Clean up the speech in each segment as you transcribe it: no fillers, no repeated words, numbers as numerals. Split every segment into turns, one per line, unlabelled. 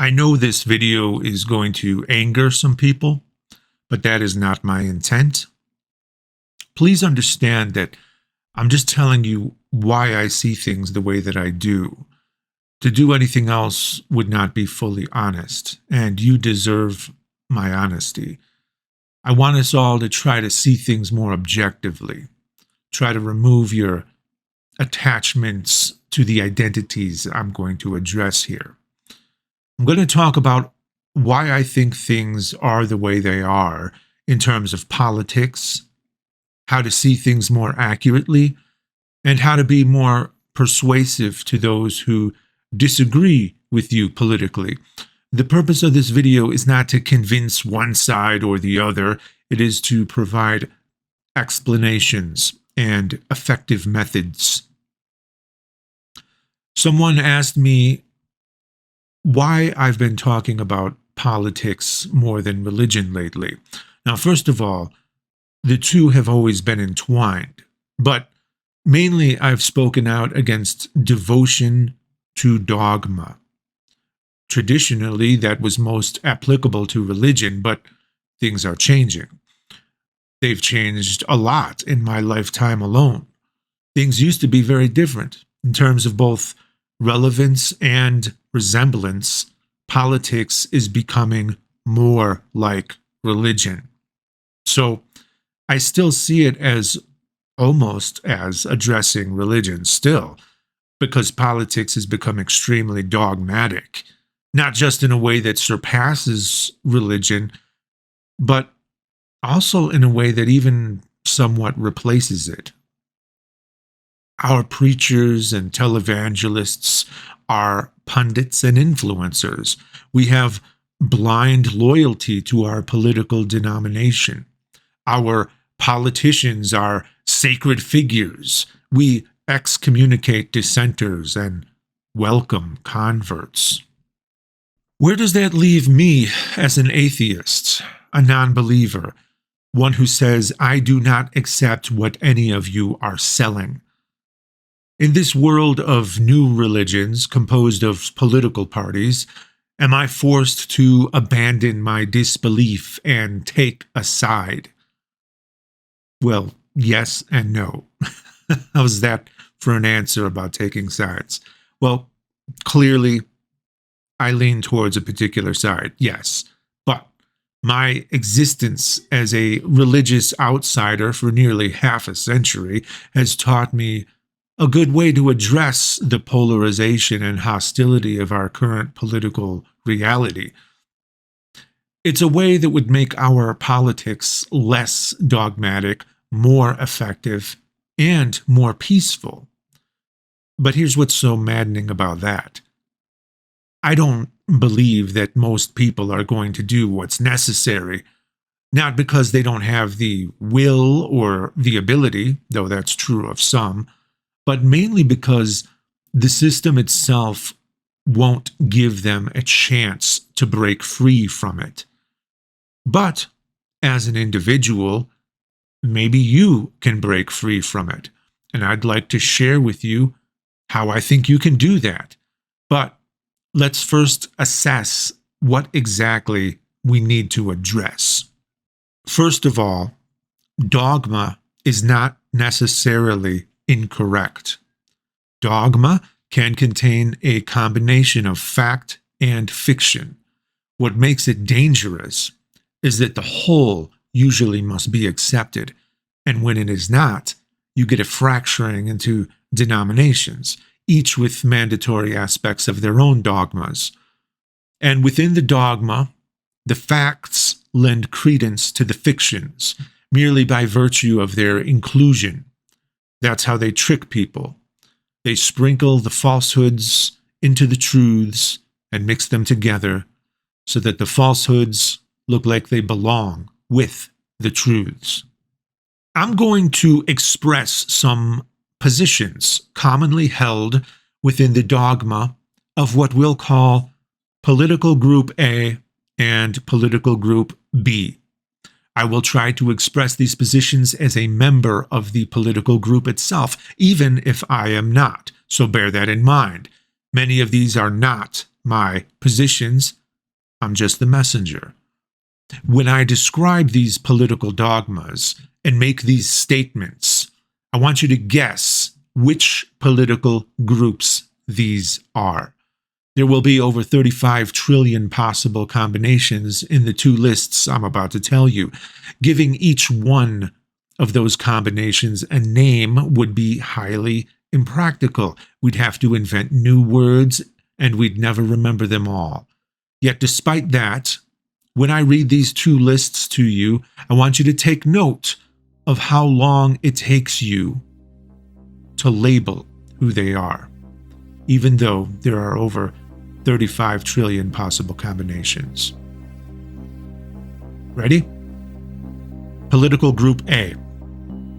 I know this video is going to anger some people, but that is not my intent. Please understand that I'm just telling you why I see things the way that I do. To do anything else would not be fully honest, and you deserve my honesty. I want us all to try to see things more objectively. Try to remove your attachments to the identities I'm going to address here. I'm going to talk about why I think things are the way they are in terms of politics, how to see things more accurately, and how to be more persuasive to those who disagree with you politically. The purpose of this video is not to convince one side or the other. It is to provide explanations and effective methods. Someone asked me why I've been talking about politics more than religion lately. Now, first of all, the two have always been entwined, but mainly I've spoken out against devotion to dogma. Traditionally, that was most applicable to religion, but things are changing. They've changed a lot in my lifetime alone. Things used to be very different in terms of both relevance and resemblance. Politics is becoming more like religion. So I still see it as almost as addressing religion still, because politics has become extremely dogmatic, not just in a way that surpasses religion, but also in a way that even somewhat replaces it. Our preachers and televangelists are pundits and influencers. We have blind loyalty to our political denomination. Our politicians are sacred figures. We excommunicate dissenters and welcome converts. Where does that leave me as an atheist, a non-believer, one who says, I do not accept what any of you are selling? In this world of new religions composed of political parties, am I forced to abandon my disbelief and take a side? Well, yes and no. How's that for an answer about taking sides? Well, clearly, I lean towards a particular side, yes. But my existence as a religious outsider for nearly half a century has taught me a good way to address the polarization and hostility of our current political reality. It's a way that would make our politics less dogmatic, more effective, and more peaceful. But here's what's so maddening about that. I don't believe that most people are going to do what's necessary, not because they don't have the will or the ability, though that's true of some, but mainly because the system itself won't give them a chance to break free from it. But as an individual, maybe you can break free from it, and I'd like to share with you how I think you can do that. But let's first assess what exactly we need to address. First of all, dogma is not necessarily incorrect. Dogma can contain a combination of fact and fiction. What makes it dangerous is that the whole usually must be accepted, and when it is not, you get a fracturing into denominations, each with mandatory aspects of their own dogmas. And within the dogma, the facts lend credence to the fictions, merely by virtue of their inclusion. That's how they trick people. They sprinkle the falsehoods into the truths and mix them together so that the falsehoods look like they belong with the truths. I'm going to express some positions commonly held within the dogma of what we'll call political group A and political group B. I will try to express these positions as a member of the political group itself, even if I am not, so bear that in mind. Many of these are not my positions. I'm just the messenger. When I describe these political dogmas and make these statements, I want you to guess which political groups these are. There will be over 35 trillion possible combinations in the two lists I'm about to tell you. Giving each one of those combinations a name would be highly impractical. We'd have to invent new words, and we'd never remember them all. Yet despite that, when I read these two lists to you, I want you to take note of how long it takes you to label who they are, even though there are over 35 trillion possible combinations. Ready? Political Group A.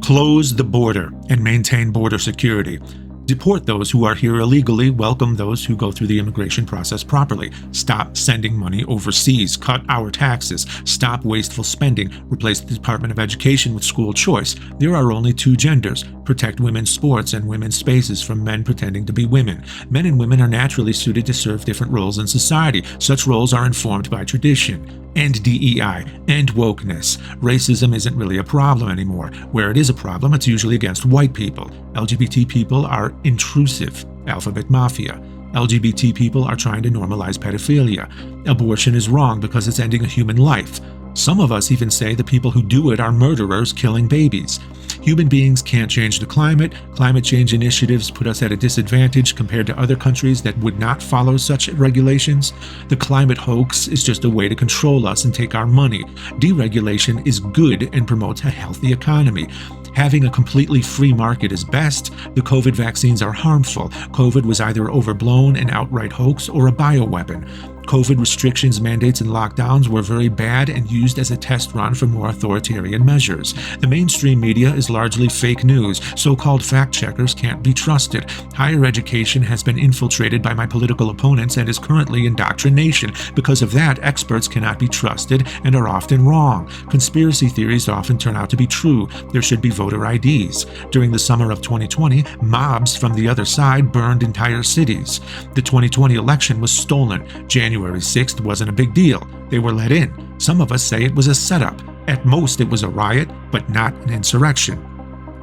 Close the border and maintain border security. Deport those who are here illegally, welcome those who go through the immigration process properly. Stop sending money overseas, cut our taxes, stop wasteful spending, replace the Department of Education with school choice. There are only two genders. Protect women's sports and women's spaces from men pretending to be women. Men and women are naturally suited to serve different roles in society. Such roles are informed by tradition. End DEI, end wokeness. Racism isn't really a problem anymore. Where it is a problem, it's usually against white people. LGBT people are intrusive. Alphabet mafia. LGBT people are trying to normalize pedophilia. Abortion is wrong because it's ending a human life. Some of us even say the people who do it are murderers killing babies. Human beings can't change the climate. Climate change initiatives put us at a disadvantage compared to other countries that would not follow such regulations. The climate hoax is just a way to control us and take our money. Deregulation is good and promotes a healthy economy. Having a completely free market is best. The COVID vaccines are harmful. COVID was either overblown, an outright hoax, or a bioweapon. COVID restrictions, mandates, and lockdowns were very bad and used as a test run for more authoritarian measures. The mainstream media is largely fake news. So-called fact-checkers can't be trusted. Higher education has been infiltrated by my political opponents and is currently indoctrination. Because of that, experts cannot be trusted and are often wrong. Conspiracy theories often turn out to be true. There should be voter IDs. During the summer of 2020, mobs from the other side burned entire cities. The 2020 election was stolen. January 6th wasn't a big deal. They were let in. Some of us say it was a setup. At most, it was a riot, but not an insurrection.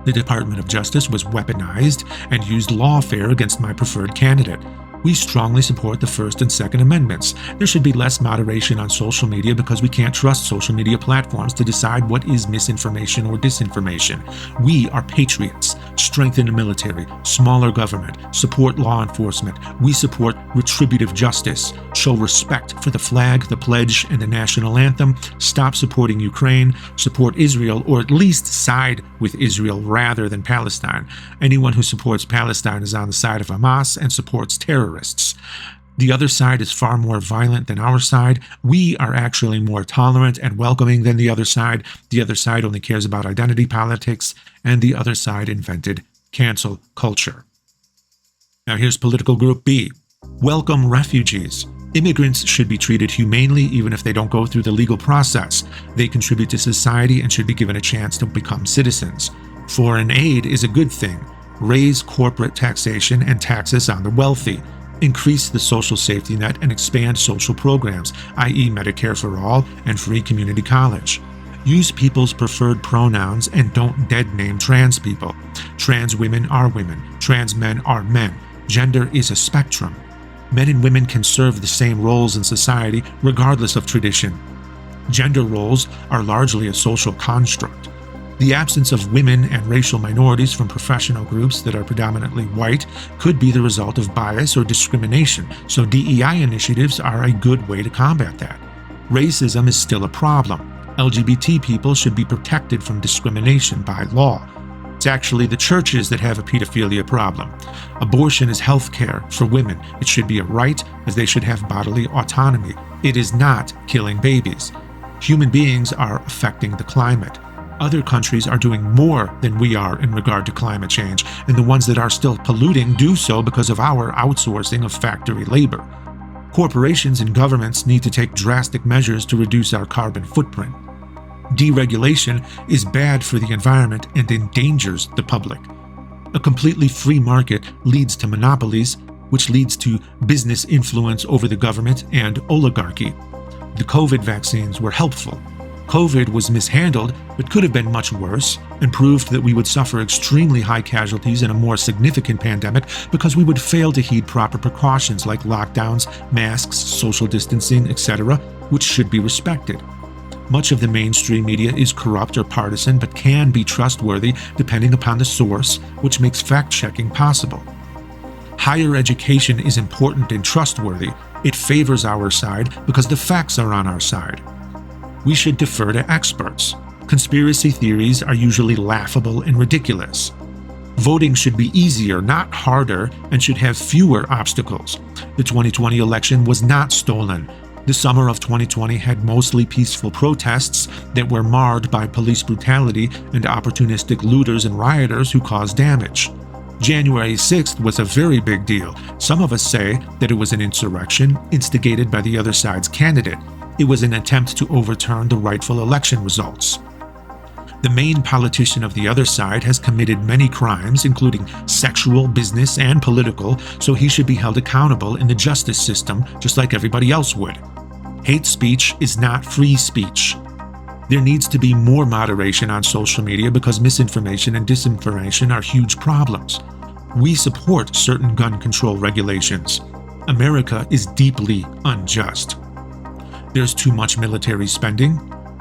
The Department of Justice was weaponized and used lawfare against my preferred candidate. We strongly support the First and Second Amendments. There should be less moderation on social media because we can't trust social media platforms to decide what is misinformation or disinformation. We are patriots. Strengthen the military, smaller government, support law enforcement. We support retributive justice. Show respect for the flag, the pledge, and the national anthem. Stop supporting Ukraine. Support Israel, or at least side with Israel rather than Palestine. Anyone who supports Palestine is on the side of Hamas and supports terrorists. The other side is far more violent than our side. We are actually more tolerant and welcoming than the other side. The other side only cares about identity politics, and the other side invented cancel culture. Now here's Political Group B. Welcome refugees. Immigrants should be treated humanely even if they don't go through the legal process. They contribute to society and should be given a chance to become citizens. Foreign aid is a good thing. Raise corporate taxation and taxes on the wealthy. Increase the social safety net and expand social programs, i.e. Medicare for all and free community college. Use people's preferred pronouns and don't dead-name trans people. Trans women are women. Trans men are men. Gender is a spectrum. Men and women can serve the same roles in society regardless of tradition. Gender roles are largely a social construct. The absence of women and racial minorities from professional groups that are predominantly white could be the result of bias or discrimination, so DEI initiatives are a good way to combat that. Racism is still a problem. LGBT people should be protected from discrimination by law. It's actually the churches that have a pedophilia problem. Abortion is health care for women. It should be a right, as they should have bodily autonomy. It is not killing babies. Human beings are affecting the climate. Other countries are doing more than we are in regard to climate change, and the ones that are still polluting do so because of our outsourcing of factory labor. Corporations and governments need to take drastic measures to reduce our carbon footprint. Deregulation is bad for the environment and endangers the public. A completely free market leads to monopolies, which leads to business influence over the government and oligarchy. The COVID vaccines were helpful. COVID was mishandled, but could have been much worse, and proved that we would suffer extremely high casualties in a more significant pandemic because we would fail to heed proper precautions like lockdowns, masks, social distancing, etc., which should be respected. Much of the mainstream media is corrupt or partisan, but can be trustworthy depending upon the source, which makes fact-checking possible. Higher education is important and trustworthy. It favors our side because the facts are on our side. We should defer to experts. Conspiracy theories are usually laughable and ridiculous. Voting should be easier, not harder, and should have fewer obstacles. The 2020 election was not stolen. The summer of 2020 had mostly peaceful protests that were marred by police brutality and opportunistic looters and rioters who caused damage. January 6th was a very big deal. Some of us say that it was an insurrection instigated by the other side's candidate. It was an attempt to overturn the rightful election results. The main politician of the other side has committed many crimes, including sexual, business, and political, so he should be held accountable in the justice system just like everybody else would. Hate speech is not free speech. There needs to be more moderation on social media because misinformation and disinformation are huge problems. We support certain gun control regulations. America is deeply unjust. There's too much military spending.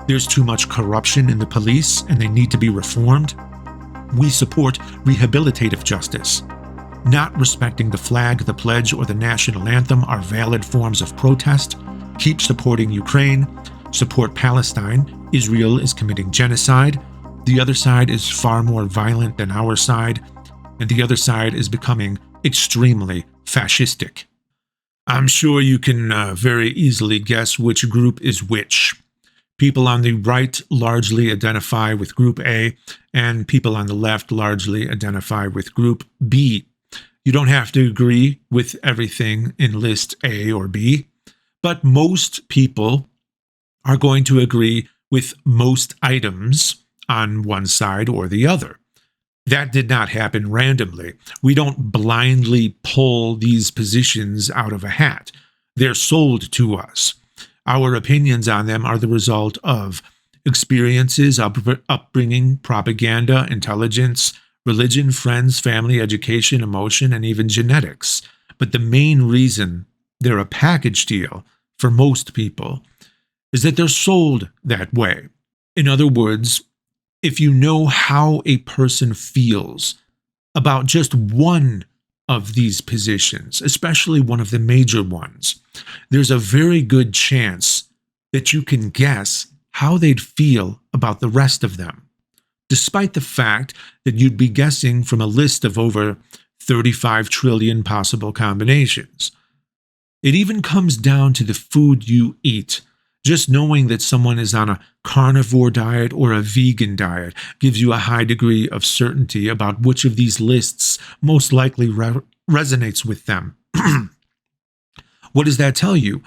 There's too much corruption in the police, and they need to be reformed. We support rehabilitative justice. Not respecting the flag, the pledge, or the national anthem are valid forms of protest. Keep supporting Ukraine. Support Palestine. Israel is committing genocide. The other side is far more violent than our side, and the other side is becoming extremely fascistic. I'm sure you can very easily guess which group is which. People on the right largely identify with Group A, and people on the left largely identify with Group B. You don't have to agree with everything in list A or B, but most people are going to agree with most items on one side or the other. That did not happen randomly. We don't blindly pull these positions out of a hat. They're sold to us. Our opinions on them are the result of experiences, upbringing, propaganda, intelligence, religion, friends, family, education, emotion, and even genetics. But the main reason they're a package deal for most people is that they're sold that way. In other words, if you know how a person feels about just one of these positions, especially one of the major ones, there's a very good chance that you can guess how they'd feel about the rest of them, despite the fact that you'd be guessing from a list of over 35 trillion possible combinations. It even comes down to the food you eat. Just knowing that someone is on a carnivore diet or a vegan diet gives you a high degree of certainty about which of these lists most likely resonates with them. What does that tell you?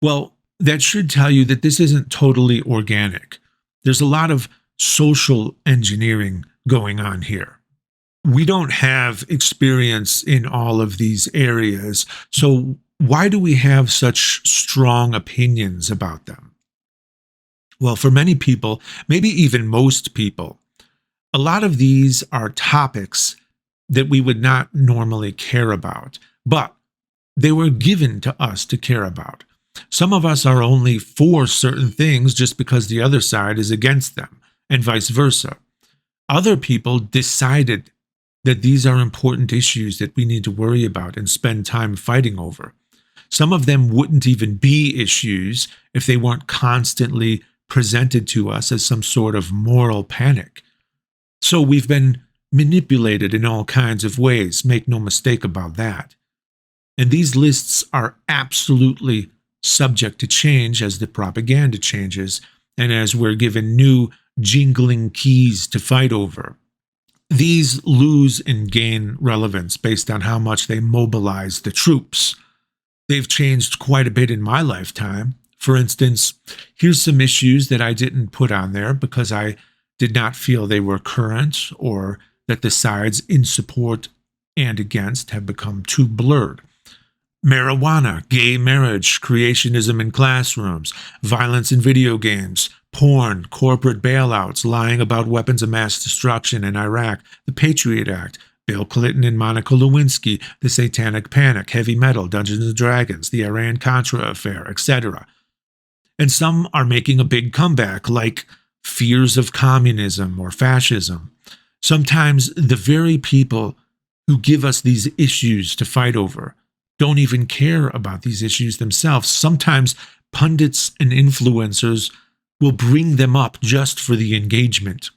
Well, that should tell you that this isn't totally organic. There's a lot of social engineering going on here. We don't have experience in all of these areas, so why do we have such strong opinions about them? Well, for many people, maybe even most people, a lot of these are topics that we would not normally care about, but they were given to us to care about. Some of us are only for certain things just because the other side is against them, and vice versa. Other people decided that these are important issues that we need to worry about and spend time fighting over. Some of them wouldn't even be issues if they weren't constantly presented to us as some sort of moral panic. So we've been manipulated in all kinds of ways, make no mistake about that. And these lists are absolutely subject to change as the propaganda changes and as we're given new jingling keys to fight over. These lose and gain relevance based on how much they mobilize the troops. They've changed quite a bit in my lifetime. For instance, here's some issues that I didn't put on there because I did not feel they were current or that the sides in support and against have become too blurred. marijuana, gay marriage, creationism in classrooms, violence in video games, porn, corporate bailouts, lying about weapons of mass destruction in Iraq, the Patriot Act, Bill Clinton and Monica Lewinsky, the Satanic Panic, heavy metal, Dungeons and Dragons, the Iran-Contra affair, etc. And some are making a big comeback, like fears of communism or fascism. Sometimes the very people who give us these issues to fight over don't even care about these issues themselves. Sometimes pundits and influencers will bring them up just for the engagement.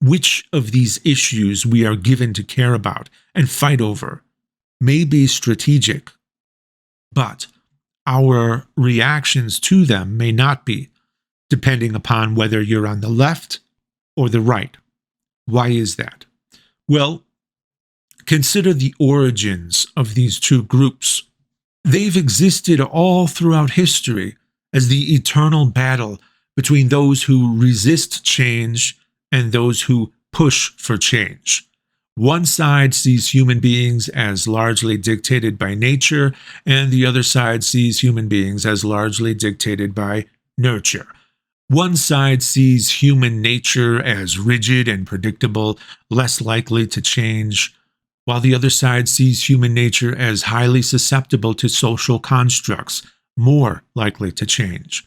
Which of these issues we are given to care about and fight over may be strategic, but our reactions to them may not be, depending upon whether you're on the left or the right. Why is that? Well, consider the origins of these two groups. They've existed all throughout history as the eternal battle between those who resist change and those who push for change. One side sees human beings as largely dictated by nature, and the other side sees human beings as largely dictated by nurture. One side sees human nature as rigid and predictable, less likely to change, while the other side sees human nature as highly susceptible to social constructs, more likely to change.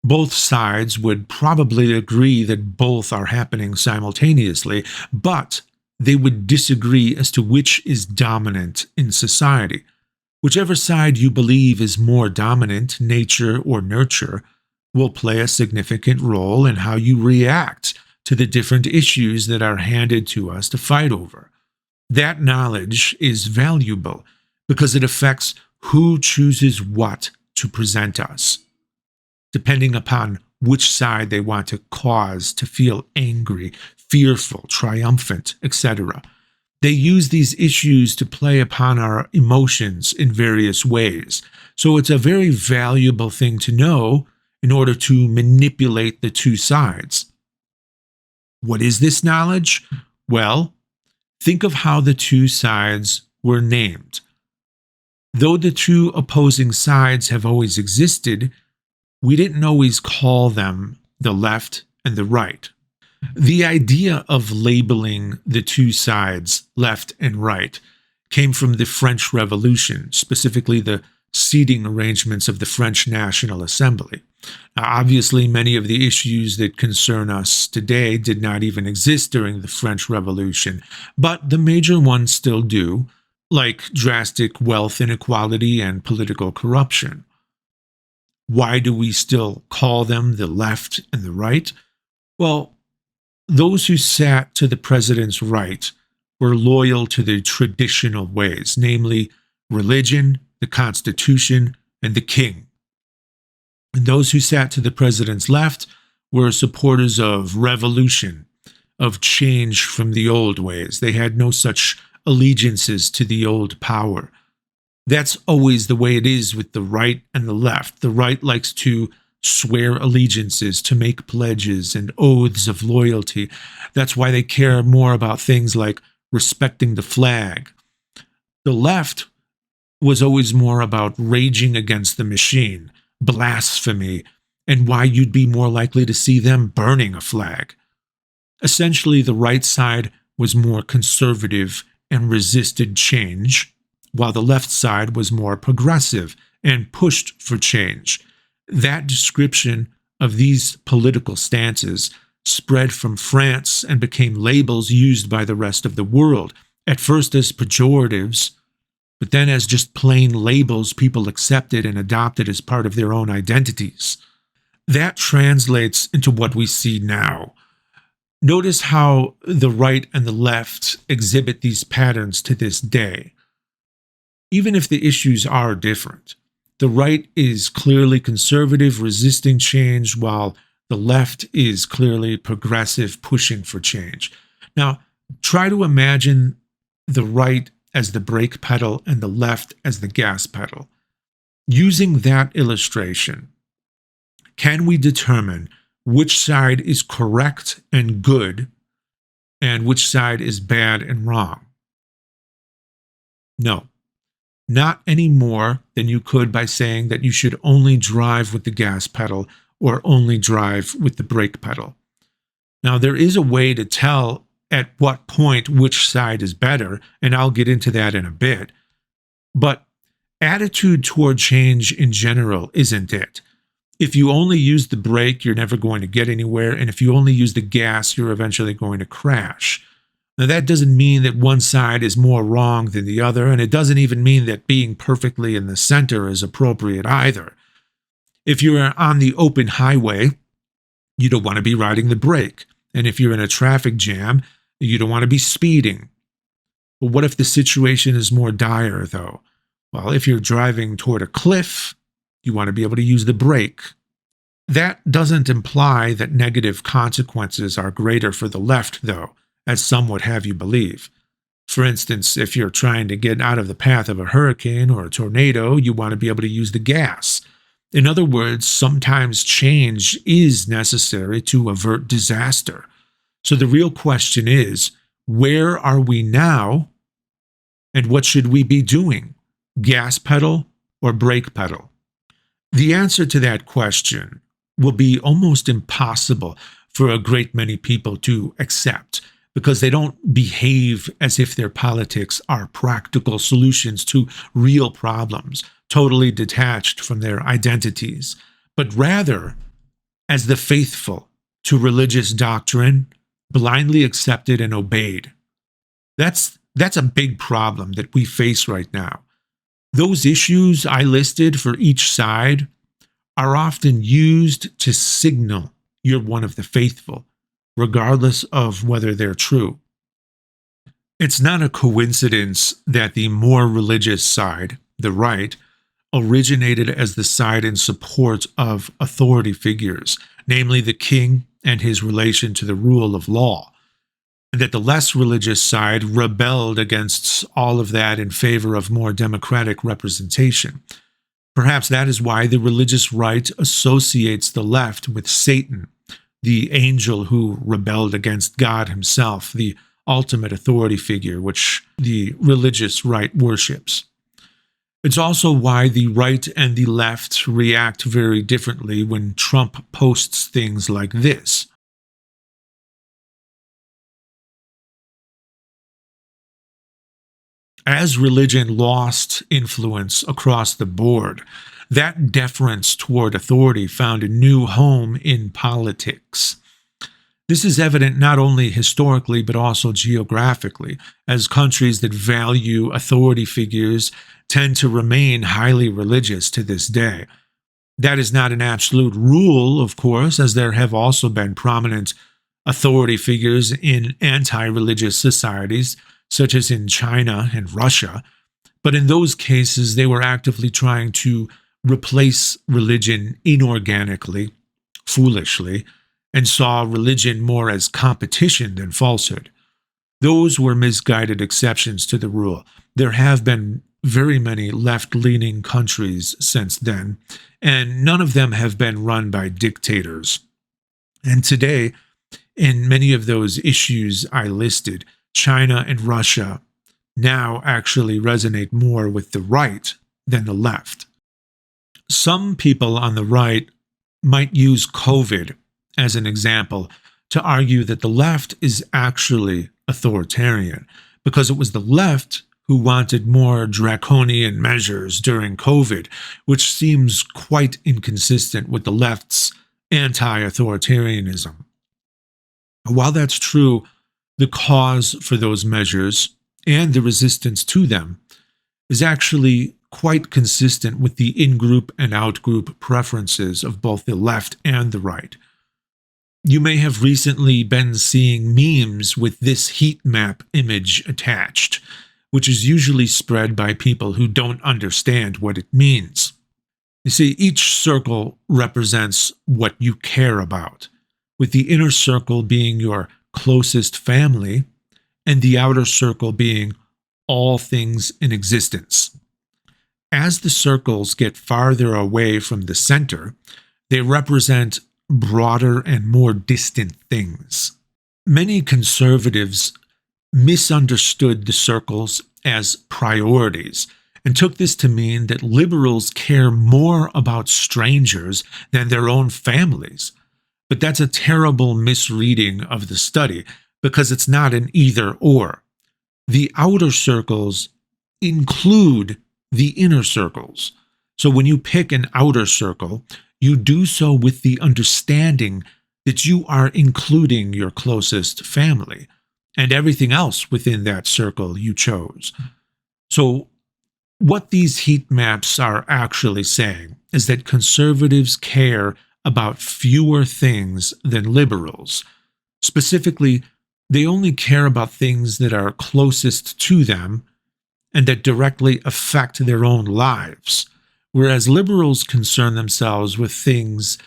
Both sides would probably agree that both are happening simultaneously, but they would disagree as to which is dominant in society. Whichever side you believe is more dominant, nature or nurture, will play a significant role in how you react to the different issues that are handed to us to fight over. That knowledge is valuable because it affects who chooses what to present us, depending upon which side they want to cause to feel angry, fearful, triumphant, etc. They use these issues to play upon our emotions in various ways. So it's a very valuable thing to know in order to manipulate the two sides. What is this knowledge? Well, think of how the two sides were named. Though the two opposing sides have always existed, we didn't always call them the left and the right. The idea of labeling the two sides, left and right, came from the French Revolution, specifically the seating arrangements of the French National Assembly. Now, obviously, many of the issues that concern us today did not even exist during the French Revolution, but the major ones still do, like drastic wealth inequality and political corruption. Why do we still call them the left and the right? Well, those who sat to the president's right were loyal to the traditional ways, namely religion, the Constitution, and the king. And those who sat to the president's left were supporters of revolution, of change from the old ways. They had no such allegiances to the old power. That's always the way it is with the right and the left. The right likes to swear allegiances, to make pledges and oaths of loyalty. That's why they care more about things like respecting the flag. The left was always more about raging against the machine, blasphemy, and why you'd be more likely to see them burning a flag. Essentially, the right side was more conservative and resisted change, while the left side was more progressive and pushed for change. That description of these political stances spread from France and became labels used by the rest of the world, at first as pejoratives, but then as just plain labels people accepted and adopted as part of their own identities. That translates into what we see now. Notice how the right and the left exhibit these patterns to this day. Even if the issues are different, the right is clearly conservative, resisting change, while the left is clearly progressive, pushing for change. Now, try to imagine the right as the brake pedal and the left as the gas pedal. Using that illustration, can we determine which side is correct and good and which side is bad and wrong? No. not any more than you could by saying that you should only drive with the gas pedal or only drive with the brake pedal. Now, there is a way to tell at what point which side is better, and I'll get into that in a bit. But attitude toward change in general isn't it. If you only use the brake, you're never going to get anywhere, and if you only use the gas, you're eventually going to crash. Now, that doesn't mean that one side is more wrong than the other, and it doesn't even mean that being perfectly in the center is appropriate either. If you're on the open highway, you don't want to be riding the brake. And if you're in a traffic jam, you don't want to be speeding. But what if the situation is more dire, though? Well, if you're driving toward a cliff, you want to be able to use the brake. That doesn't imply that negative consequences are greater for the left, though, as some would have you believe. For instance, if you're trying to get out of the path of a hurricane or a tornado, you want to be able to use the gas. In other words, sometimes change is necessary to avert disaster. So the real question is, where are we now, and what should we be doing? Gas pedal or brake pedal? The answer to that question will be almost impossible for a great many people to accept, because they don't behave as if their politics are practical solutions to real problems, totally detached from their identities, but rather as the faithful to religious doctrine, blindly accepted and obeyed. That's a big problem that we face right now. Those issues I listed for each side are often used to signal you're one of the faithful, regardless of whether they're true. It's not a coincidence that the more religious side, the right, originated as the side in support of authority figures, namely the king and his relation to the rule of law, and that the less religious side rebelled against all of that in favor of more democratic representation. Perhaps that is why the religious right associates the left with Satan, the angel who rebelled against God himself, the ultimate authority figure which the religious right worships. It's also why the right and the left react very differently when Trump posts things like this. As religion lost influence across the board, that deference toward authority found a new home in politics. This is evident not only historically but also geographically, as countries that value authority figures tend to remain highly religious to this day. That is not an absolute rule, of course, as there have also been prominent authority figures in anti-religious societies, such as in China and Russia, but in those cases they were actively trying to replace religion inorganically, foolishly, and saw religion more as competition than falsehood. Those were misguided exceptions to the rule. There have been very many left-leaning countries since then, and none of them have been run by dictators. And today, in many of those issues I listed, China and Russia now actually resonate more with the right than the left. Some people on the right might use COVID as an example to argue that the left is actually authoritarian, because it was the left who wanted more draconian measures during COVID, which seems quite inconsistent with the left's anti-authoritarianism. While that's true, the cause for those measures and the resistance to them is actually quite consistent with the in-group and out-group preferences of both the left and the right. You may have recently been seeing memes with this heat map image attached, which is usually spread by people who don't understand what it means. You see, each circle represents what you care about, with the inner circle being your closest family, and the outer circle being all things in existence. As the circles get farther away from the center, they represent broader and more distant things. Many conservatives misunderstood the circles as priorities and took this to mean that liberals care more about strangers than their own families. But that's a terrible misreading of the study because it's not an either or. The outer circles include the inner circles. So when you pick an outer circle, you do so with the understanding that you are including your closest family and everything else within that circle you chose. So what these heat maps are actually saying is that conservatives care about fewer things than liberals. Specifically, they only care about things that are closest to them and that directly affect their own lives, whereas liberals concern themselves with things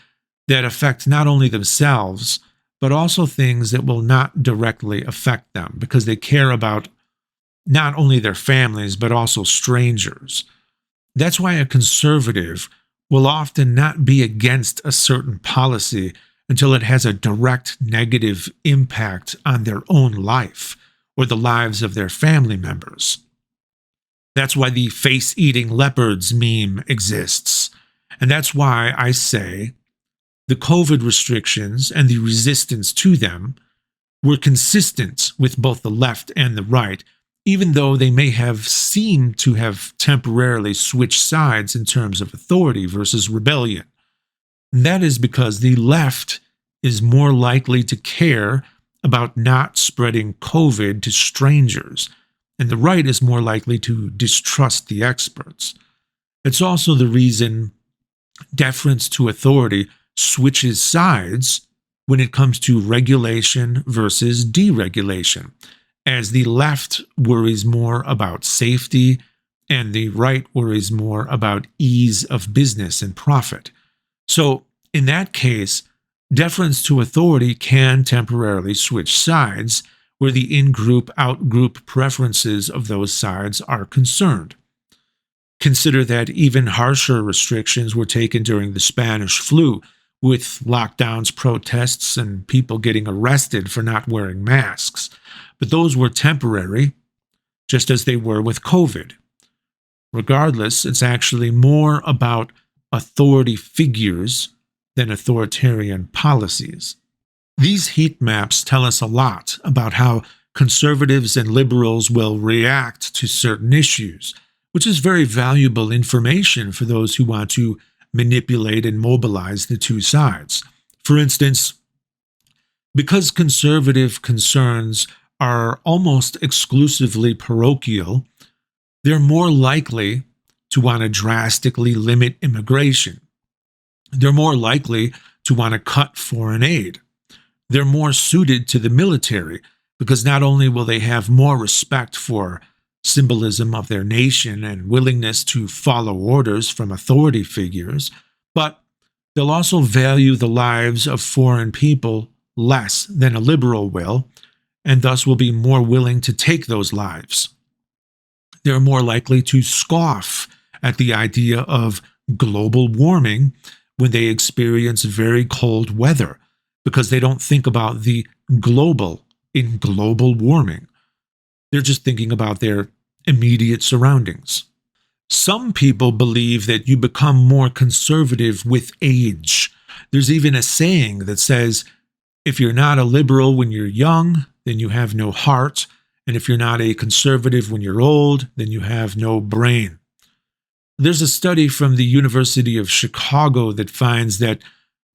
that affect not only themselves, but also things that will not directly affect them because they care about not only their families, but also strangers. That's why a conservative will often not be against a certain policy until it has a direct negative impact on their own life or the lives of their family members. That's why the face-eating leopards meme exists. And that's why I say the COVID restrictions and the resistance to them were consistent with both the left and the right, even though they may have seemed to have temporarily switched sides in terms of authority versus rebellion. And that is because the left is more likely to care about not spreading COVID to strangers, and the right is more likely to distrust the experts. It's also the reason deference to authority switches sides when it comes to regulation versus deregulation, as the left worries more about safety and the right worries more about ease of business and profit. So, in that case, deference to authority can temporarily switch sides where the in-group, out-group preferences of those sides are concerned. Consider that even harsher restrictions were taken during the Spanish flu, with lockdowns, protests, and people getting arrested for not wearing masks. But those were temporary, just as they were with COVID. Regardless, it's actually more about authority figures than authoritarian policies. These heat maps tell us a lot about how conservatives and liberals will react to certain issues, which is very valuable information for those who want to manipulate and mobilize the two sides. For instance, because conservative concerns are almost exclusively parochial, they're more likely to want to drastically limit immigration. They're more likely to want to cut foreign aid. They're more suited to the military because not only will they have more respect for symbolism of their nation and willingness to follow orders from authority figures, but they'll also value the lives of foreign people less than a liberal will, and thus will be more willing to take those lives. They're more likely to scoff at the idea of global warming when they experience very cold weather, because they don't think about the global in global warming. They're just thinking about their immediate surroundings. Some people believe that you become more conservative with age. There's even a saying that says, if you're not a liberal when you're young, then you have no heart, and if you're not a conservative when you're old, then you have no brain. There's a study from the University of Chicago that finds that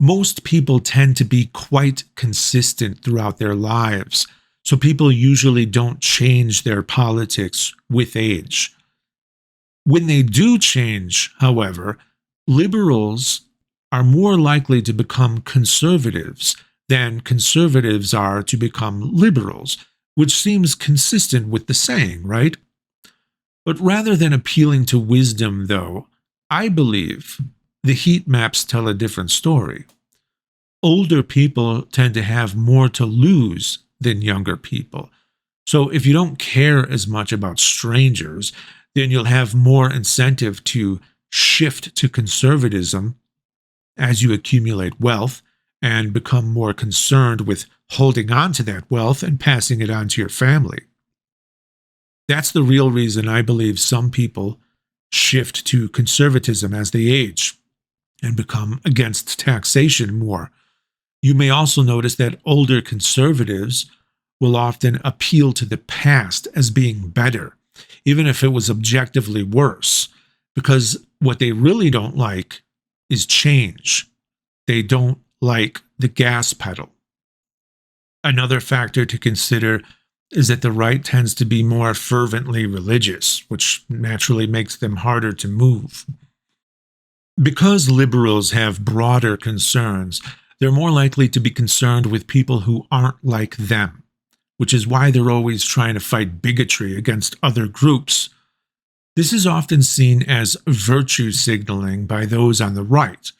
most people tend to be quite consistent throughout their lives, so people usually don't change their politics with age. When they do change, however, liberals are more likely to become conservatives than conservatives are to become liberals, which seems consistent with the saying, right? But rather than appealing to wisdom, though, I believe the heat maps tell a different story. Older people tend to have more to lose than younger people. So if you don't care as much about strangers, then you'll have more incentive to shift to conservatism as you accumulate wealth and become more concerned with holding on to that wealth and passing it on to your family. That's the real reason I believe some people shift to conservatism as they age and become against taxation more. You may also notice that older conservatives will often appeal to the past as being better, even if it was objectively worse, because what they really don't like is change. They don't like the gas pedal. Another factor to consider is that the right tends to be more fervently religious, which naturally makes them harder to move. Because liberals have broader concerns, they're more likely to be concerned with people who aren't like them, which is why they're always trying to fight bigotry against other groups. This is often seen as virtue signaling by those on the right.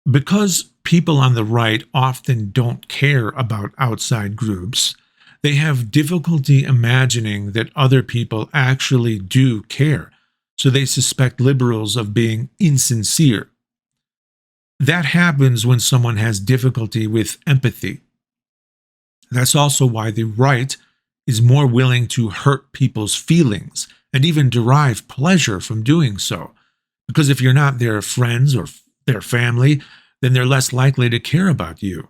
Because people on the right often don't care about outside groups, they have difficulty imagining that other people actually do care, so they suspect liberals of being insincere. That happens when someone has difficulty with empathy. That's also why the right is more willing to hurt people's feelings and even derive pleasure from doing so. Because if you're not their friends or their family, then they're less likely to care about you.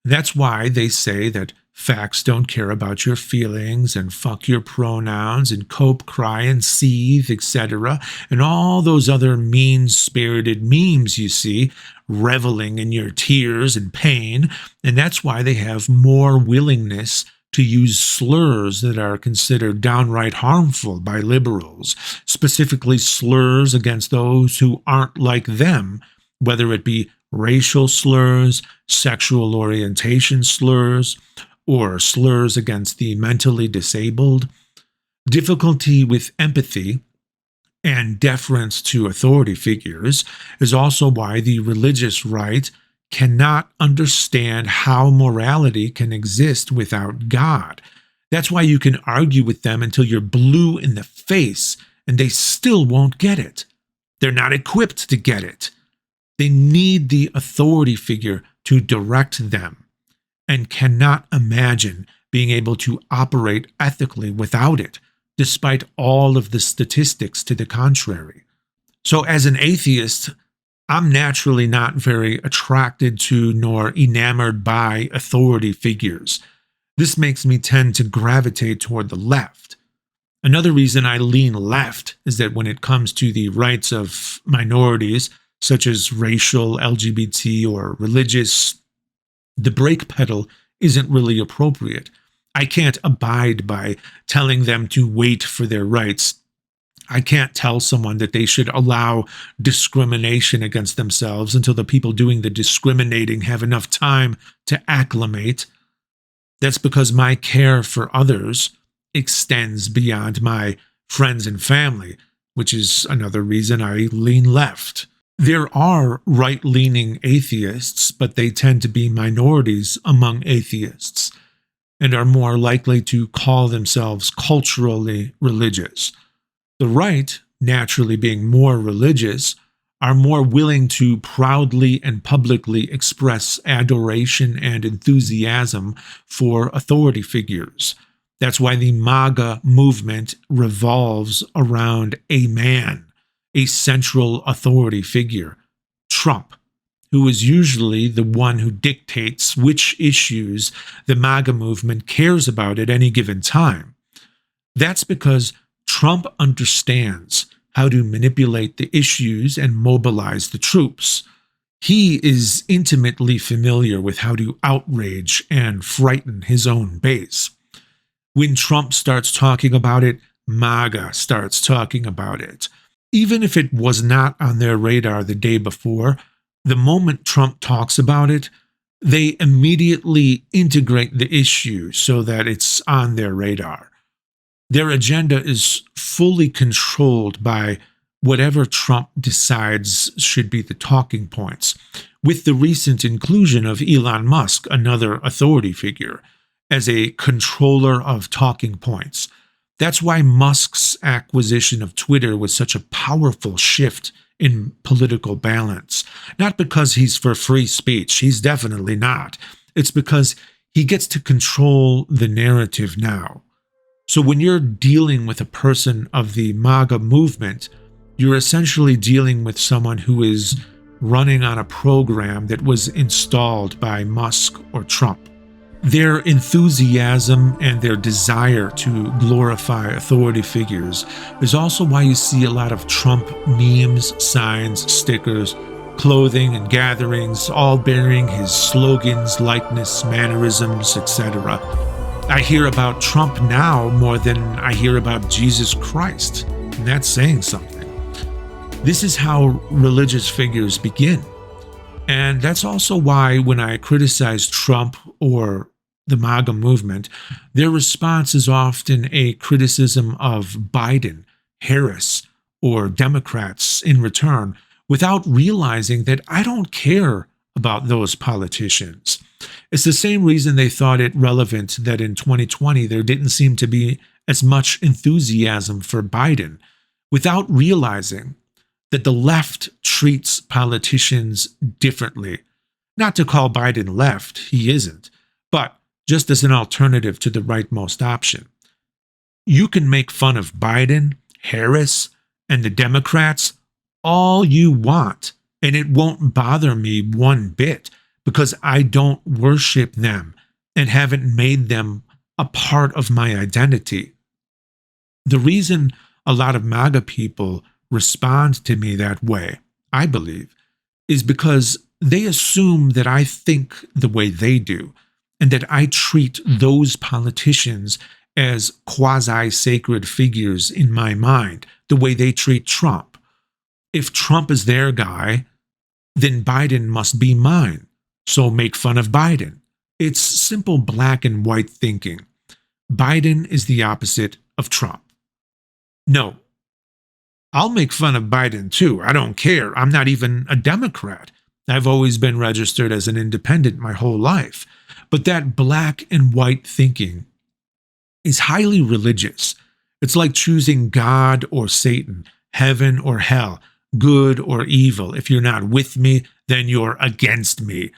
That's why they say that facts don't care about your feelings and fuck your pronouns and cope, cry, and seethe, etc. And all those other mean-spirited memes you see, reveling in your tears and pain. And that's why they have more willingness to use slurs that are considered downright harmful by liberals, specifically slurs against those who aren't like them, whether it be racial slurs, sexual orientation slurs, or slurs against the mentally disabled. Difficulty with empathy and deference to authority figures is also why the religious right cannot understand how morality can exist without God. That's why you can argue with them until you're blue in the face and they still won't get it. They're not equipped to get it. They need the authority figure to direct them and cannot imagine being able to operate ethically without it, despite all of the statistics to the contrary. So as an atheist, I'm naturally not very attracted to nor enamored by authority figures. This makes me tend to gravitate toward the left. Another reason I lean left is that when it comes to the rights of minorities, such as racial, LGBT, or religious, the brake pedal isn't really appropriate. I can't abide by telling them to wait for their rights. I can't tell someone that they should allow discrimination against themselves until the people doing the discriminating have enough time to acclimate. That's because my care for others extends beyond my friends and family, which is another reason I lean left. There are right-leaning atheists, but they tend to be minorities among atheists and are more likely to call themselves culturally religious. The right, naturally being more religious, are more willing to proudly and publicly express adoration and enthusiasm for authority figures. That's why the MAGA movement revolves around a man, a central authority figure, Trump, who is usually the one who dictates which issues the MAGA movement cares about at any given time. That's because Trump understands how to manipulate the issues and mobilize the troops. He is intimately familiar with how to outrage and frighten his own base. When Trump starts talking about it, MAGA starts talking about it. Even if it was not on their radar the day before, the moment Trump talks about it, they immediately integrate the issue so that it's on their radar. Their agenda is fully controlled by whatever Trump decides should be the talking points, with the recent inclusion of Elon Musk, another authority figure, as a controller of talking points. That's why Musk's acquisition of Twitter was such a powerful shift in political balance. Not because he's for free speech, he's definitely not. It's because he gets to control the narrative now. So when you're dealing with a person of the MAGA movement, you're essentially dealing with someone who is running on a program that was installed by Musk or Trump. Their enthusiasm and their desire to glorify authority figures is also why you see a lot of Trump memes, signs, stickers, clothing, and gatherings, all bearing his slogans, likeness, mannerisms, etc. I hear about Trump now more than I hear about Jesus Christ, and that's saying something. This is how religious figures begin. And that's also why when I criticize Trump or the MAGA movement, their response is often a criticism of Biden, Harris, or Democrats in return, without realizing that I don't care about those politicians. It's the same reason they thought it relevant that in 2020 there didn't seem to be as much enthusiasm for Biden, without realizing that the left treats politicians differently. Not to call Biden left, he isn't, but just as an alternative to the rightmost option. You can make fun of Biden, Harris, and the Democrats all you want, and it won't bother me one bit because I don't worship them and haven't made them a part of my identity. The reason a lot of MAGA people respond to me that way, I believe, is because they assume that I think the way they do, and that I treat those politicians as quasi-sacred figures in my mind, the way they treat Trump. If Trump is their guy, then Biden must be mine, so make fun of Biden. It's simple black and white thinking. Biden is the opposite of Trump. No, I'll make fun of Biden too. I don't care. I'm not even a Democrat. I've always been registered as an independent my whole life. But that black and white thinking is highly religious. It's like choosing God or Satan, heaven or hell, good or evil. If you're not with me, then you're against me.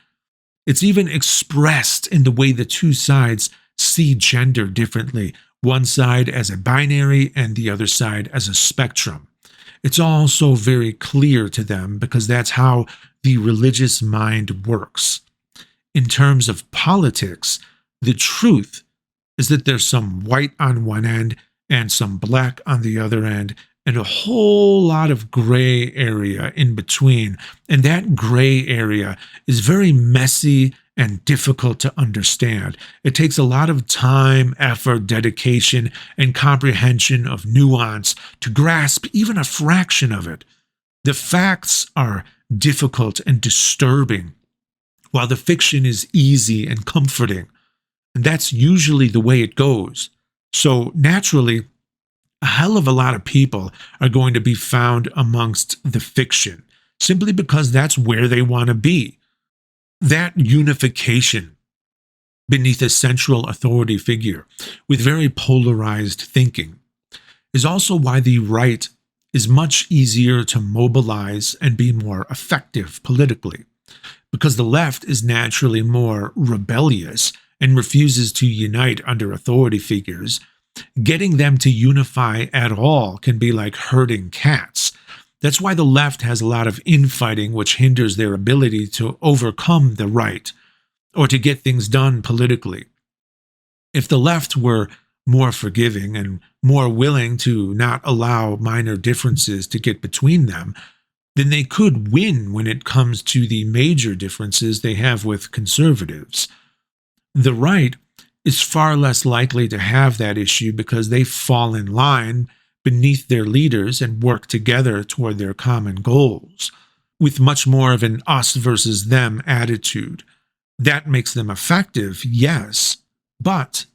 It's even expressed in the way the two sides see gender differently, one side as a binary and the other side as a spectrum. It's all so very clear to them because that's how the religious mind works. In terms of politics, the truth is that there's some white on one end and some black on the other end, and a whole lot of gray area in between. And that gray area is very messy and difficult to understand. It takes a lot of time, effort, dedication, and comprehension of nuance to grasp even a fraction of it. The facts are difficult and disturbing, while the fiction is easy and comforting. And that's usually the way it goes. So naturally, a hell of a lot of people are going to be found amongst the fiction, simply because that's where they want to be. That unification beneath a central authority figure with very polarized thinking is also why the right is much easier to mobilize and be more effective politically, because the left is naturally more rebellious and refuses to unite under authority figures. Getting them to unify at all can be like herding cats. That's why the left has a lot of infighting, which hinders their ability to overcome the right or to get things done politically. If the left were more forgiving and more willing to not allow minor differences to get between them, then they could win when it comes to the major differences they have with conservatives. The right is far less likely to have that issue because they fall in line beneath their leaders and work together toward their common goals, with much more of an us versus them attitude. That makes them effective, yes, but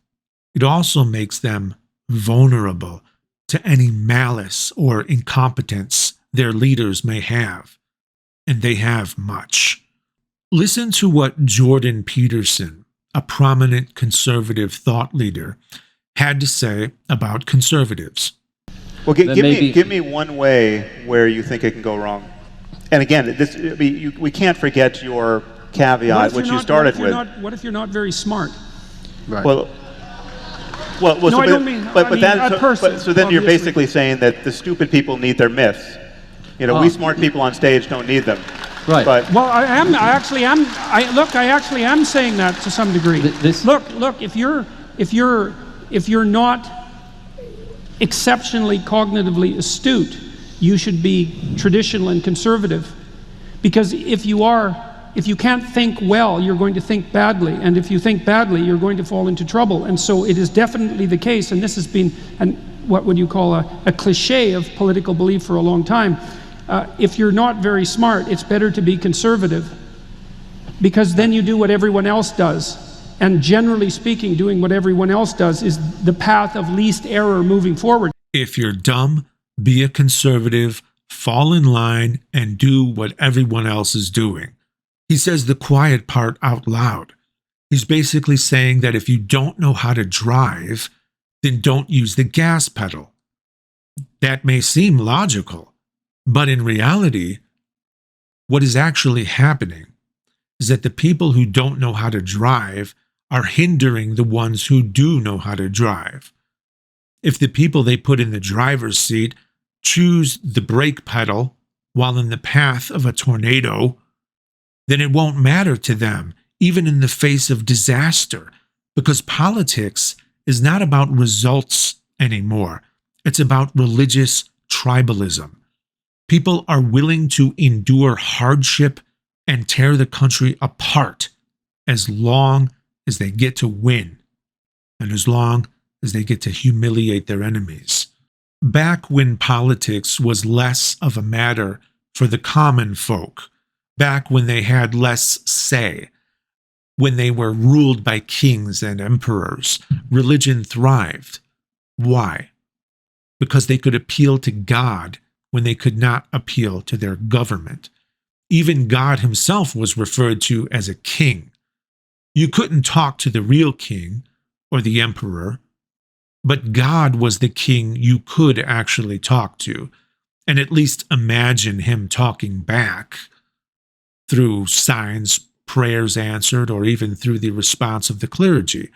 it also makes them vulnerable to any malice or incompetence their leaders may have, and they have much. Listen to what Jordan Peterson, a prominent conservative thought leader, had to say about conservatives.
Well, give me one way where you think it can go wrong. And again, we can't forget your caveat, which you started with.
What if you're not very smart?
Right. Well, Well,
No,
so,
I don't mean.
But
I mean,
that,
a person,
so then you're
obviously.
basically saying that the stupid people need their myths. You know, we smart people on stage don't need them.
Right.
But
Well, I actually am saying that to some degree. Look, if you're not exceptionally cognitively astute, you should be traditional and conservative. Because if you can't think well, you're going to think badly, and if you think badly, you're going to fall into trouble. And so it is definitely the case, and this has been what would you call a cliche of political belief for a long time. If you're not very smart, it's better to be conservative, because then you do what everyone else does. And generally speaking, doing what everyone else does is the path of least error moving forward.
If you're dumb, be a conservative, fall in line, and do what everyone else is doing. He says the quiet part out loud. He's basically saying that if you don't know how to drive, then don't use the gas pedal. That may seem logical, but in reality, what is actually happening is that the people who don't know how to drive are hindering the ones who do know how to drive. If the people they put in the driver's seat choose the brake pedal while in the path of a tornado, then it won't matter to them, even in the face of disaster, because politics is not about results anymore. It's about religious tribalism. People are willing to endure hardship and tear the country apart as long as they get to win, and as long as they get to humiliate their enemies. Back when politics was less of a matter for the common folk, back when they had less say, when they were ruled by kings and emperors, religion thrived. Why? Because they could appeal to God when they could not appeal to their government. Even God himself was referred to as a king. You couldn't talk to the real king or the emperor, but God was the king you could actually talk to, and at least imagine him talking back through signs, prayers answered, or even through the response of the clergy.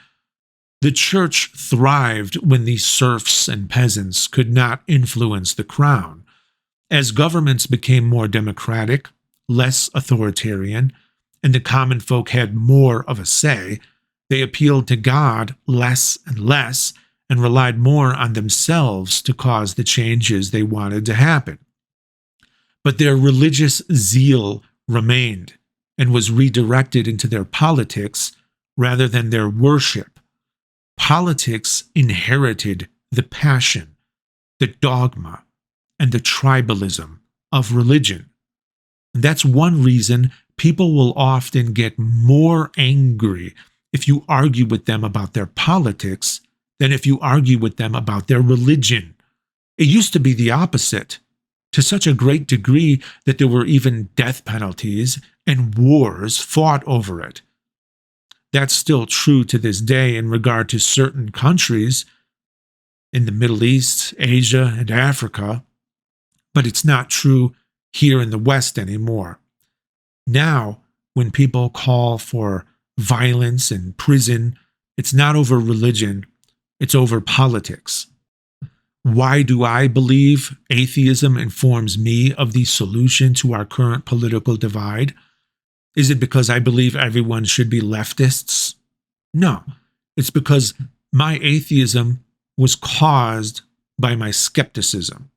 The church thrived when the serfs and peasants could not influence the crown. As governments became more democratic, less authoritarian, and the common folk had more of a say, they appealed to God less and less and relied more on themselves to cause the changes they wanted to happen. But their religious zeal remained and was redirected into their politics rather than their worship. Politics inherited the passion, the dogma, and the tribalism of religion. And that's one reason people will often get more angry if you argue with them about their politics than if you argue with them about their religion. It used to be the opposite, to such a great degree that there were even death penalties and wars fought over it. That's still true to this day in regard to certain countries in the Middle East, Asia, and Africa, but it's not true here in the West anymore. Now, when people call for violence and prison, it's not over religion, it's over politics. Why do I believe atheism informs me of the solution to our current political divide? Is it because I believe everyone should be leftists? No, it's because my atheism was caused by my skepticism.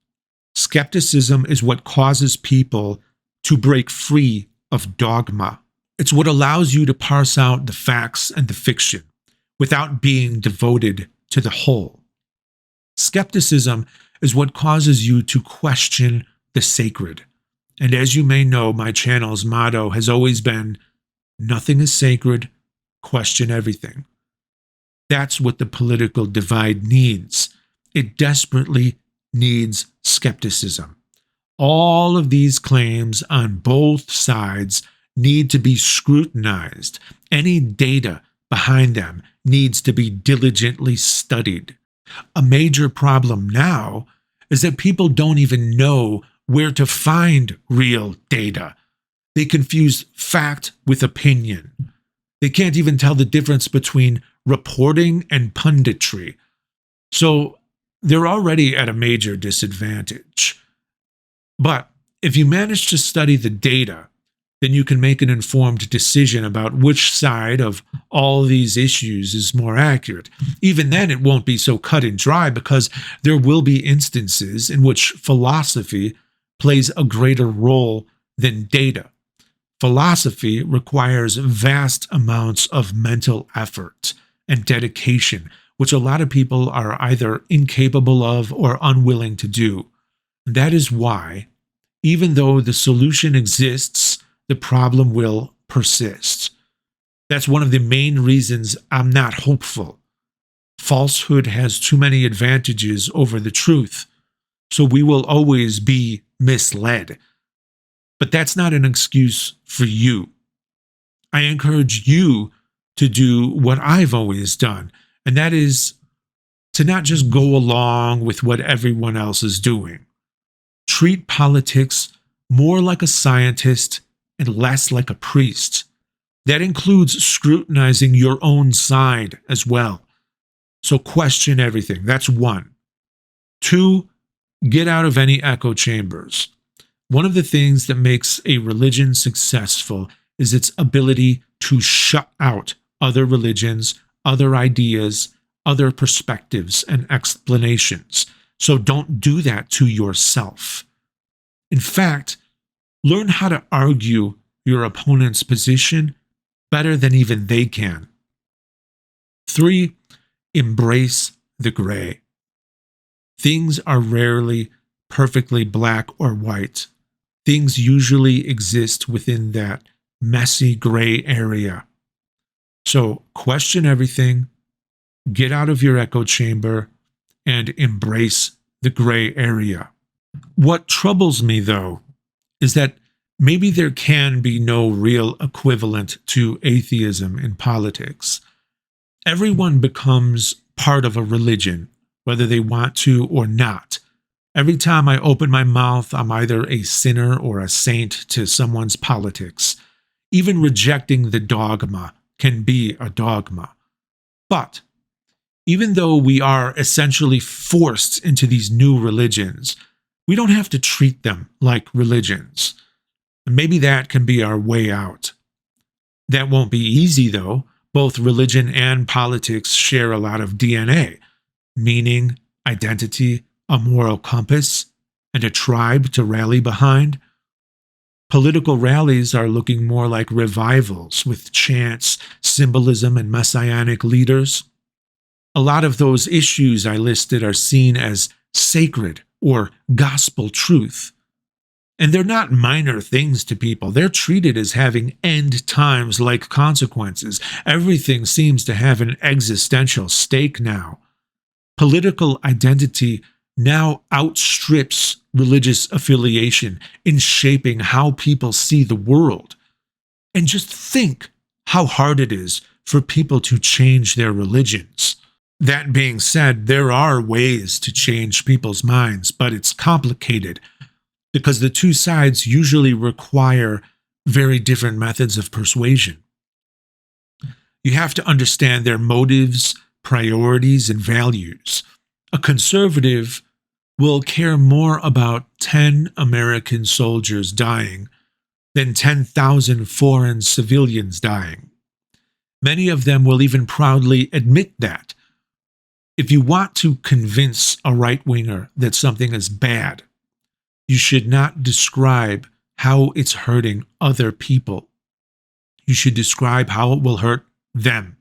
Skepticism is what causes people to break free of dogma. It's what allows you to parse out the facts and the fiction without being devoted to the whole. Skepticism is what causes you to question the sacred. And as you may know, my channel's motto has always been, nothing is sacred, question everything. That's what the political divide needs. It desperately needs skepticism. All of these claims on both sides need to be scrutinized. Any data behind them needs to be diligently studied. A major problem now is that people don't even know where to find real data. They confuse fact with opinion. They can't even tell the difference between reporting and punditry. So they're already at a major disadvantage. But if you manage to study the data, then you can make an informed decision about which side of all these issues is more accurate. Even then, it won't be so cut and dry because there will be instances in which philosophy plays a greater role than data. Philosophy requires vast amounts of mental effort and dedication, which a lot of people are either incapable of or unwilling to do. That is why, even though the solution exists, the problem will persist. That's one of the main reasons I'm not hopeful. Falsehood has too many advantages over the truth, so we will always be misled. But that's not an excuse for you. I encourage you to do what I've always done, and that is to not just go along with what everyone else is doing. Treat politics more like a scientist and less like a priest. That includes scrutinizing your own side as well. So question everything. That's 1. 2, get out of any echo chambers. One of the things that makes a religion successful is its ability to shut out other religions, other ideas, other perspectives, and explanations. So don't do that to yourself. In fact, learn how to argue your opponent's position better than even they can. 3, embrace the gray. Things are rarely perfectly black or white. Things usually exist within that messy gray area. So question everything, get out of your echo chamber, and embrace the gray area. What troubles me, though, is that maybe there can be no real equivalent to atheism in politics. Everyone becomes part of a religion, whether they want to or not. Every time I open my mouth, I'm either a sinner or a saint to someone's politics. Even rejecting the dogma can be a dogma. But even though we are essentially forced into these new religions, we don't have to treat them like religions. And maybe that can be our way out. That won't be easy, though. Both religion and politics share a lot of DNA, meaning, identity, a moral compass, and a tribe to rally behind. Political rallies are looking more like revivals with chants, symbolism, and messianic leaders. A lot of those issues I listed are seen as sacred or gospel truth. And they're not minor things to people. They're treated as having end times-like consequences. Everything seems to have an existential stake now. Political identity now outstrips religious affiliation in shaping how people see the world. And just think how hard it is for people to change their religions. That being said, there are ways to change people's minds, but it's complicated because the two sides usually require very different methods of persuasion. You have to understand their motives, priorities, and values. A conservative will care more about 10 American soldiers dying than 10,000 foreign civilians dying. Many of them will even proudly admit that. If you want to convince a right-winger that something is bad, you should not describe how it's hurting other people. You should describe how it will hurt them.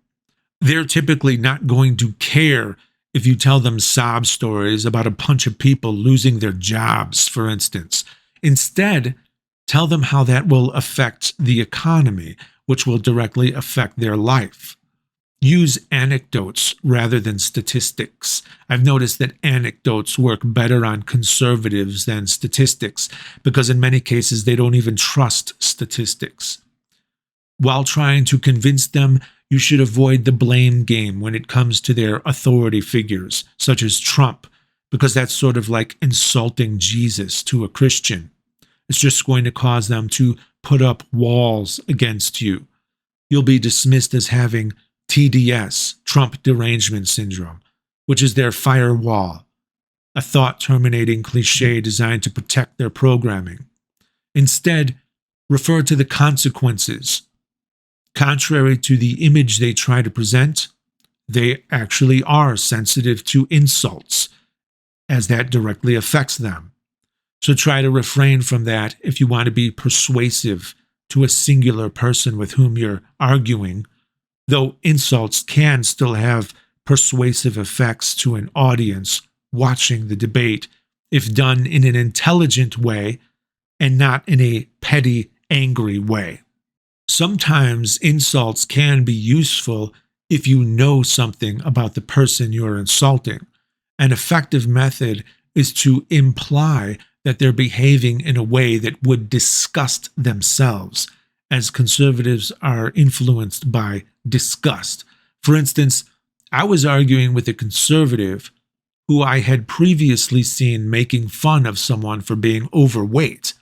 They're typically not going to care if you tell them sob stories about a bunch of people losing their jobs, for instance. Instead, tell them how that will affect the economy, which will directly affect their life. Use anecdotes rather than statistics. I've noticed that anecdotes work better on conservatives than statistics because in many cases they don't even trust statistics. While trying to convince them, you should avoid the blame game when it comes to their authority figures, such as Trump, because that's sort of like insulting Jesus to a Christian. It's just going to cause them to put up walls against you. You'll be dismissed as having TDS, Trump derangement syndrome. which is their firewall, a thought-terminating cliche designed to protect their programming. Instead, refer to the consequences. Contrary to the image they try to present, they actually are sensitive to insults, as that directly affects them. So try to refrain from that if you want to be persuasive to a singular person with whom you're arguing, though insults can still have persuasive effects to an audience watching the debate if done in an intelligent way and not in a petty, angry way. Sometimes insults can be useful if you know something about the person you're insulting. An effective method is to imply that they're behaving in a way that would disgust themselves, as conservatives are influenced by disgust. For instance, I was arguing with a conservative who I had previously seen making fun of someone for being overweight.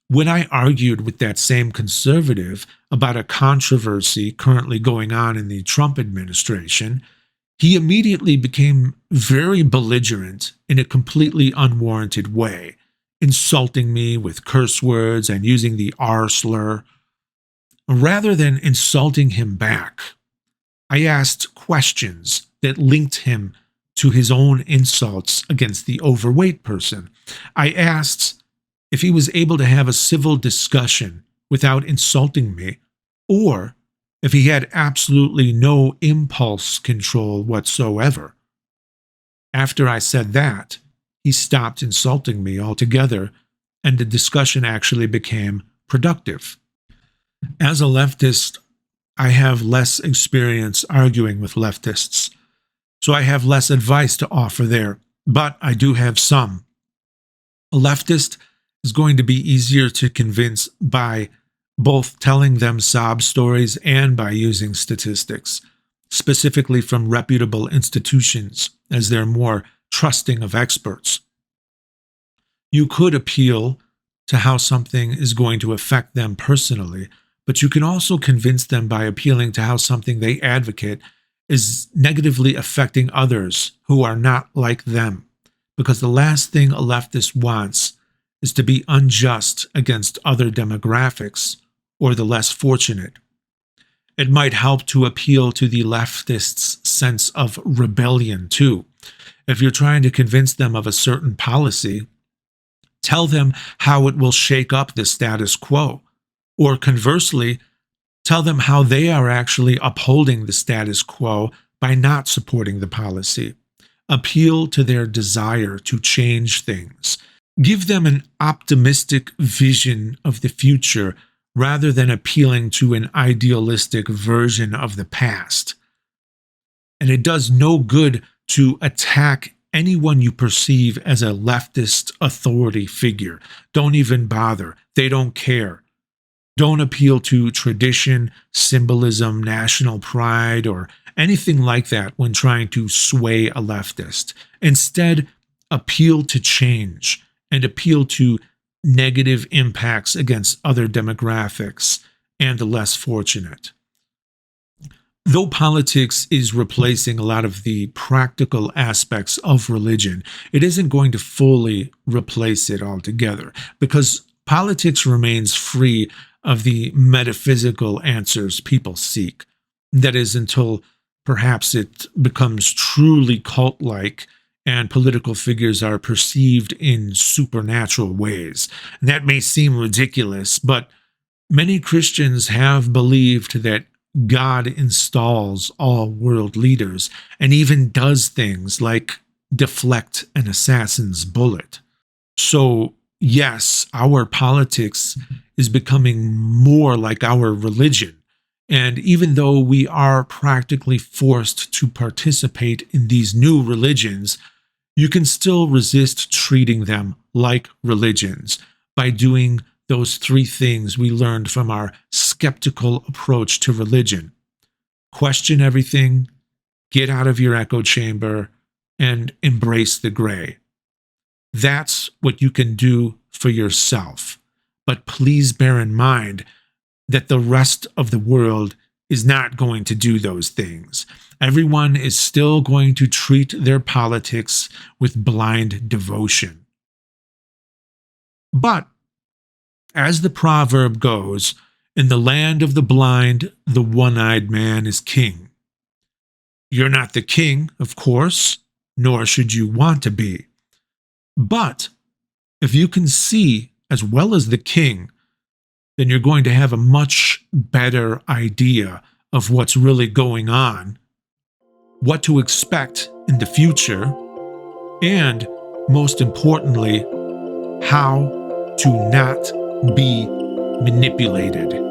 When I argued with that same conservative about a controversy currently going on in the Trump administration, he immediately became very belligerent in a completely unwarranted way, insulting me with curse words and using the R slur. Rather than insulting him back, I asked questions that linked him to his own insults against the overweight person. I asked if he was able to have a civil discussion without insulting me, or if he had absolutely no impulse control whatsoever. After I said that, he stopped insulting me altogether, and the discussion actually became productive. As a leftist, I have less experience arguing with leftists, so I have less advice to offer there, but I do have some. A leftist is going to be easier to convince by both telling them sob stories and by using statistics, specifically from reputable institutions, as they're more trusting of experts. You could appeal to how something is going to affect them personally, but you can also convince them by appealing to how something they advocate is negatively affecting others who are not like them, because the last thing a leftist wants is to be unjust against other demographics or the less fortunate. It might help to appeal to the leftists' sense of rebellion too. If you're trying to convince them of a certain policy, tell them how it will shake up the status quo, or conversely, tell them how they are actually upholding the status quo by not supporting the policy. Appeal to their desire to change things. Give them an optimistic vision of the future rather than appealing to an idealistic version of the past. And it does no good to attack anyone you perceive as a leftist authority figure. Don't even bother. They don't care. Don't appeal to tradition, symbolism, national pride, or anything like that when trying to sway a leftist. Instead, appeal to change and appeal to negative impacts against other demographics and the less fortunate. Though politics is replacing a lot of the practical aspects of religion, it isn't going to fully replace it altogether, because politics remains free of the metaphysical answers people seek. That is, until perhaps it becomes truly cult-like and political figures are perceived in supernatural ways. And that may seem ridiculous, but many Christians have believed that God installs all world leaders and even does things like deflect an assassin's bullet. So, yes, our politics is becoming more like our religion. And even though we are practically forced to participate in these new religions, you can still resist treating them like religions by doing those three things we learned from our skeptical approach to religion. Question everything, get out of your echo chamber, and embrace the gray. That's what you can do for yourself. But please bear in mind that the rest of the world is not going to do those things. Everyone is still going to treat their politics with blind devotion. But, as the proverb goes, in the land of the blind, the one-eyed man is king. You're not the king, of course, nor should you want to be. But if you can see as well as the king, then you're going to have a much better idea of what's really going on, what to expect in the future, and, most importantly, how to not be manipulated.